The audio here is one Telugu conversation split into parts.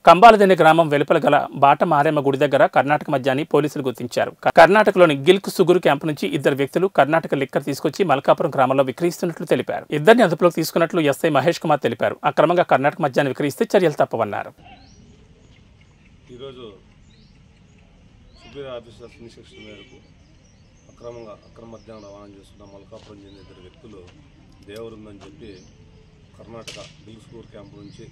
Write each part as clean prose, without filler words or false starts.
కంబాలదిన్నె గ్రామం వెలుపల గల బాట మారేమ్మ గుడి దగ్గర కర్ణాటక మద్యాన్ని పోలీసులు గుర్తించారు. కర్ణాటకలోని గిల్క్ సుగురు క్యాంపు నుంచి ఇద్దరు వ్యక్తులు కర్ణాటక లిక్కర్ తీసుకొచ్చి మల్కాపురం గ్రామంలో విక్రయిస్తున్నట్లు తెలిపారు. ఇద్దరిని అదుపులోకి తీసుకున్నట్లు ఎస్ఐ మహేష్ కుమార్ తెలిపారు. అక్రమంగా కర్ణాటక మద్యాన్ని విక్రయిస్తే చర్యలు తప్పవన్నారు. ఈరోజు సుబీర్ ఆఫీసర్స్ ఇన్స్ట్రక్షన్ మేరకు అక్రమ మద్యాన్ని రవాణా చేస్తున్న మల్కాపురం చెందిన ఇద్దరు వ్యక్తులు దేవరుందని చెప్పి కర్ణాటక గిల్క్ సుగురు క్యాంపు నుంచి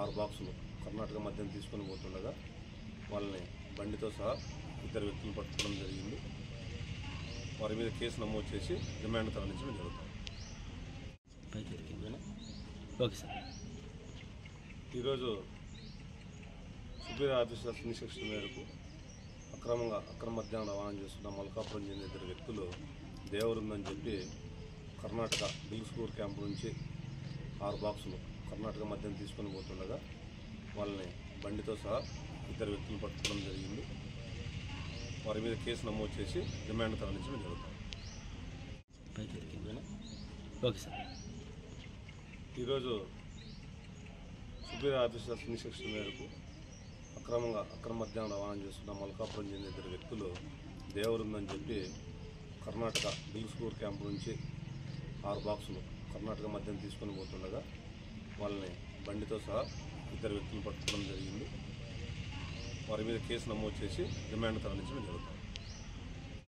6 బాక్సులు కర్ణాటక మద్యం తీసుకొని పోతుండగా వాళ్ళని బండితో సహా ఇద్దరు వ్యక్తులు పట్టుకోవడం జరిగింది. వారి మీద కేసు నమోదు చేసి రిమాండ్ తరలించడం జరుగుతుంది. ఈరోజు సుబీర్ ఆఫీసర్స్ ఇన్స్ట్రక్షన్ మేరకు అక్రమ మద్యాన్ని రవాణా చేస్తున్న మల్కాపురం చెందిన ఇద్దరు వ్యక్తులు దేవరుందని చెప్పి కర్ణాటక గిల్క్ సుగురు క్యాంపు నుంచి 6 బాక్సులు కర్ణాటక మద్యం తీసుకొని పోతుండగా వాళ్ళని బండితో సహా ఇద్దరు వ్యక్తులు పట్టుకోవడం జరిగింది. వారి మీద కేసు నమోదు చేసి రిమాండ్ తరలించడం జరుగుతుంది. ఈరోజు సుబీర్ ఆఫీసర్స్ ఇన్స్ట్రక్షన్ మేరకు అక్రమ మద్యాన్ని రవాణా చేస్తున్న మల్కాపురం చెందిన ఇద్దరు వ్యక్తులు దేవరుందని చెప్పి కర్ణాటక గిల్క్ సుగురు క్యాంపు నుంచి 6 బాక్సులు కర్ణాటక మద్యం తీసుకొని పోతుండగా వాళ్ళని బండితో సహా ఇద్దరు వ్యక్తులు పట్టుకోవడం జరిగింది. వారి మీద కేసు నమోదు చేసి రిమాండ్ తరలించడం జరుగుతుంది.